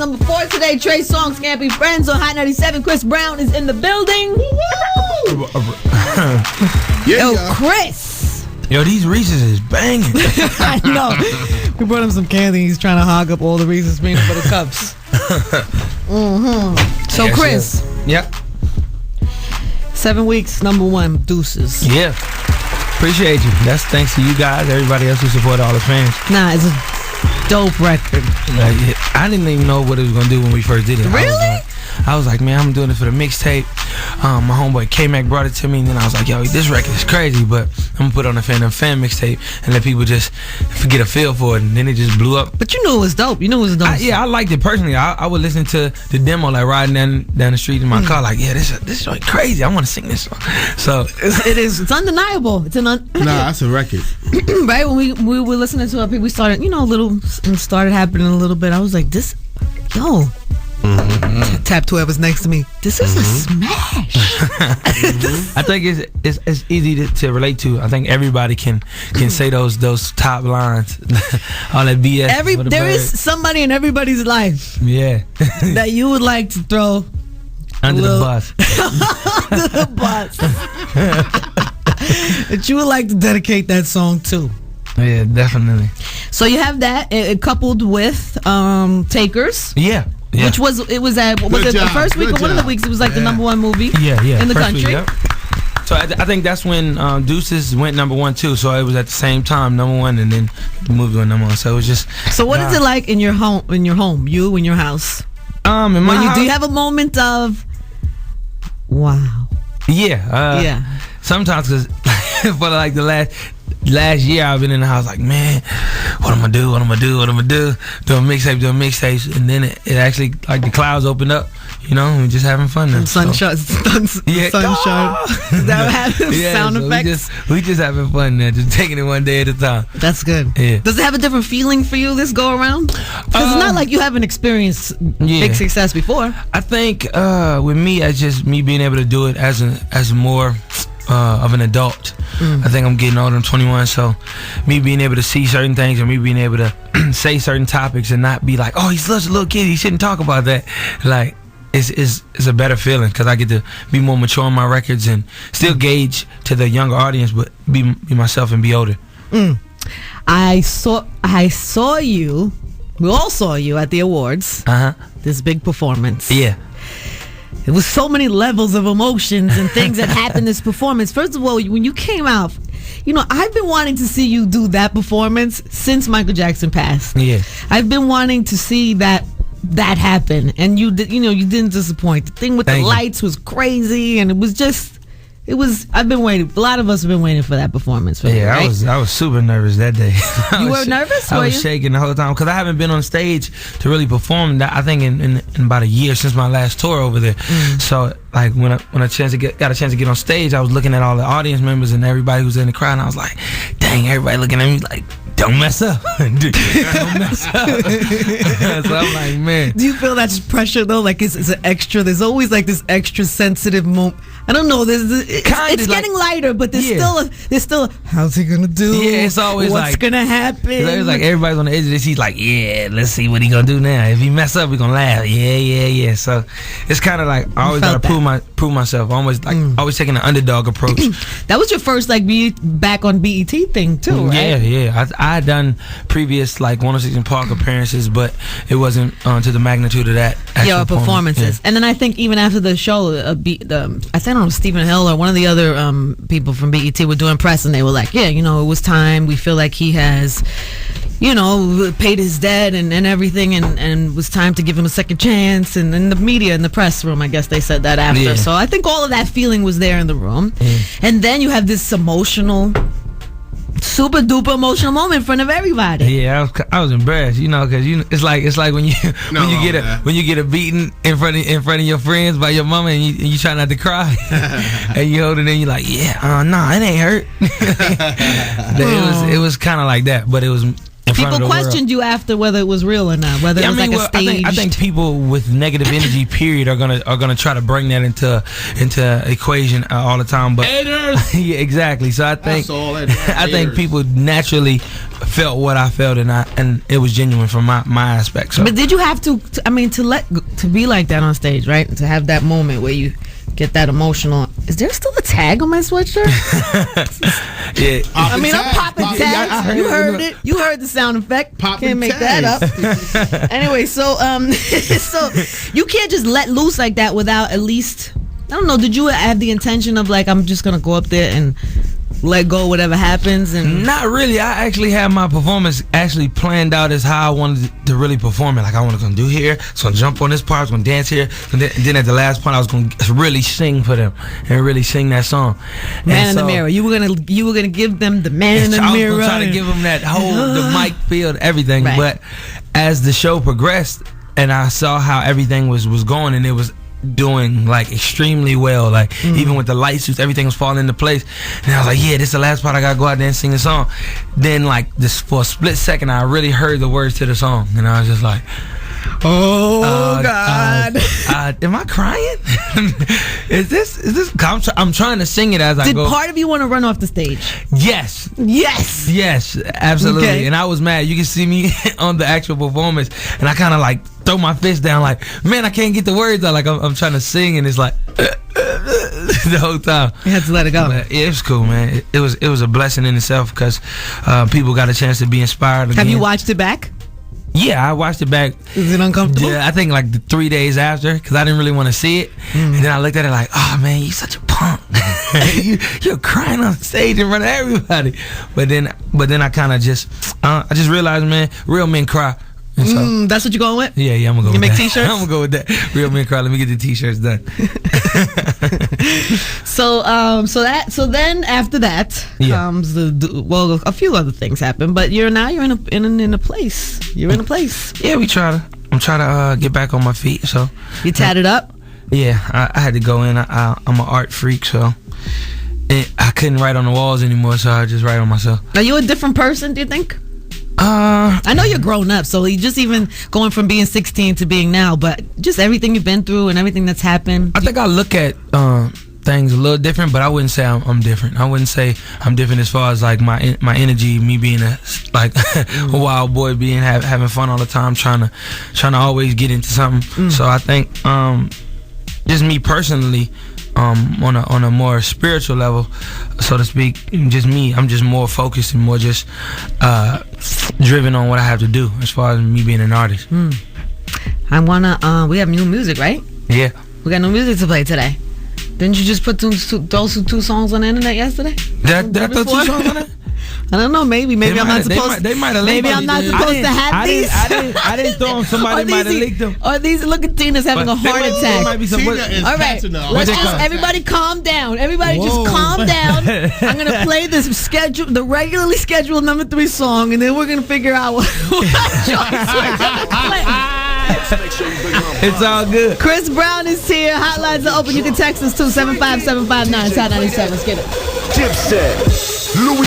number 4 today. Trey Songz, Can't Be Friends on Hot 97. Chris Brown is in the building. Yo, Chris. Yo, these Reese's is banging. I know. We brought him some candy. He's trying to hog up all the Reese's peanut butter cups. So, yes, Chris. Yep. 7 weeks, number 1, deuces. Yeah. Appreciate you. That's thanks to you guys, everybody else who support all the fans. Nah, it's a dope record. I didn't even know what it was going to do when we first did it. Really? I was like, man, I'm doing this for the mixtape. My homeboy K-Mac brought it to me, and then I was like, yo, this record is crazy, but I'm going to put it on a fan mixtape and let people just get a feel for it, and then it just blew up. But you knew it was dope. You knew it was dope. I liked it personally. I would listen to the demo, like riding down the street in my car, like, yeah, this is like crazy. I want to sing this song. So it is. It's undeniable. It's nah, that's a record. Right, when we were listening to it, we started, started happening a little bit. I was like, tap to whoever's next to me. This is a smash. I think it's easy to relate to. I think everybody can say those top lines. All that BS. There is somebody in everybody's life. Yeah. That you would like to throw under the bus. Under the bus. That you would like to dedicate that song to. Yeah, definitely. So you have that coupled with Takers. Yeah. Which was the first week or one of the weeks it was like the number 1 movie in the country. Week, So I think that's when Deuces went number 1 too. So it was at the same time number 1, and then the movie went number 1. So it was just. So what is it like in your home? You in your house? In my house, do you have a moment of wow? Yeah. Sometimes because for like the last year I've been in the house like, man, what am I do? Doing mixtapes, and then it actually, like, the clouds opened up, we're just having fun now. Sunshine. Sunshine. Is that what happens? Sound effects? We just having fun now, just taking it one day at a time. That's good. Yeah. Does it have a different feeling for you this go around? Because it's not like you haven't experienced big success before. I think with me, as just me being able to do it as more of an adult. I think I'm getting older. I'm 21, so me being able to see certain things and me being able to say certain topics and not be like, oh, he's such a little kid, he shouldn't talk about that. Like, it's a better feeling because I get to be more mature on my records and still gauge to the younger audience, but be myself and be older. I saw you. We all saw you at the awards. This big performance. Yeah. It was so many levels of emotions and things that happened in this performance. First of all, when you came out, I've been wanting to see you do that performance since Michael Jackson passed. Yeah. I've been wanting to see that happen, and you didn't disappoint. The thing with the lights was crazy, and it was. I've been waiting. A lot of us have been waiting for that performance. Right? I was super nervous that day. You were nervous? I was shaking the whole time because I haven't been on stage to really perform that. I think in about a year since my last tour over there. So like when I got a chance to get on stage, I was looking at all the audience members and everybody who's in the crowd, and I was like, dang, everybody looking at me like, don't mess up. Don't mess up. So I'm like, man. Do you feel that pressure though? Like it's an extra. There's always like this extra sensitive moment. I don't know. It's getting lighter, but there's still. How's he gonna do? Yeah, it's always what's gonna happen. It's always like everybody's on the edge of this seat. Like, yeah, let's see what he gonna do now. If he mess up, we gonna laugh. Yeah. So it's kind of like I always gotta prove myself. Always taking an underdog approach. That was your first back on BET thing too, right? Yeah. I had done previous 106 in Park appearances, but it wasn't to the magnitude of that. Performances. Yeah. And then I think even after the show, I don't know, Stephen Hill or one of the other people from BET were doing press, and they were like, it was time. We feel like he has, paid his debt and everything, and it was time to give him a second chance. And in the media, in the press room, I guess they said that after. Yeah. So I think all of that feeling was there in the room. And then you have this super duper emotional moment in front of everybody. Yeah, I was embarrassed, because it's like when you get a beating in front of your friends by your mama, and you try not to cry, and you hold it in, you're like, it ain't hurt. It was kind of like that, but it was People questioned you after whether it was real or not, whether it was like a stage. I think people with negative energy, period, are gonna try to bring that into equation all the time. But yeah, exactly. So I think I think people naturally felt what I felt, and it was genuine from my aspect. So. But did you have to be like that on stage, right? To have that moment where you get that emotional. Is there still a tag on my sweatshirt? Yeah. I mean, I'm popping tags. You heard it. You heard the sound effect. Can't make that up. Anyway, so so you can't just let loose like that without at least, I don't know, did you have the intention of like, I'm just gonna go up there and let go whatever happens? And not really. I actually had my performance actually planned out as how I wanted to really perform it. Like, I want to do here, so I'm jump on this part, I was gonna dance here, and then at the last point I was gonna really sing for them and really sing that song. Man in the mirror. You were gonna give them the man in the mirror. I was gonna try to give them that whole the mic feel, everything. Right. But as the show progressed and I saw how everything was going, and it was doing like extremely well, like even with the light suits, everything was falling into place, and I was like, yeah, this is the last part, I gotta go out there and sing the song. Then like this, for a split second, I really heard the words to the song, and I was just like, oh God, am I crying? is this I'm trying to sing it as I go. Did part of you want to run off the stage? Yes, absolutely. Okay. And I was mad. You can see me on the actual performance, and I kind of like throw my fist down, like, man, I can't get the words out. Like I'm trying to sing, and it's like the whole time. You had to let it go. But it was cool, man. It was a blessing in itself, because people got a chance to be inspired again. Have you watched it back? Yeah, I watched it back. Is it uncomfortable? Yeah, I think like the 3 days after, because I didn't really want to see it. And then I looked at it like, oh man, you such a punk. You're crying on stage in front of everybody. But then I kind of I just realized, man, real men cry. And so, that's what you're going with? Yeah, I'm gonna go. You with make that. t-shirts? I'm gonna go with that. Real men cry. Let me get the t-shirts done. So then after that comes a few other things happen, but you're in a place. You're in a place. Yeah, I'm trying to get back on my feet. So you tatted up. Yeah, I had to go in. I'm an art freak, so I couldn't write on the walls anymore, so I just write on myself. Are you a different person, do you think? I know you're grown up, so you just even going from being 16 to being now, but just everything you've been through and everything that's happened. I think I look at things a little different, but I wouldn't say I'm different. I wouldn't say I'm different as far as like my energy, me being a wild boy, having fun all the time, trying to always get into something. So I think just me personally, on a more spiritual level, so to speak, just me, I'm just more focused and more just driven on what I have to do as far as me being an artist. I wanna we have new music, right? Yeah, we got new music to play today. Didn't you just put those two songs on the internet yesterday? Did I throw 2 songs on it? I don't know. Maybe I'm not supposed. They might have. Maybe I'm not supposed to have these. I didn't throw them. Somebody might have leaked them. Or these. Look at Tina's having a heart attack. All right, let's just everybody calm down. Everybody just calm down. I'm gonna play the regularly scheduled number 3 song, and then we're gonna figure out what choice we're gonna play. It's all good. Chris Brown is here. Hotlines are open. You can text us to 75759 97. Let's get it. Dipset. Louis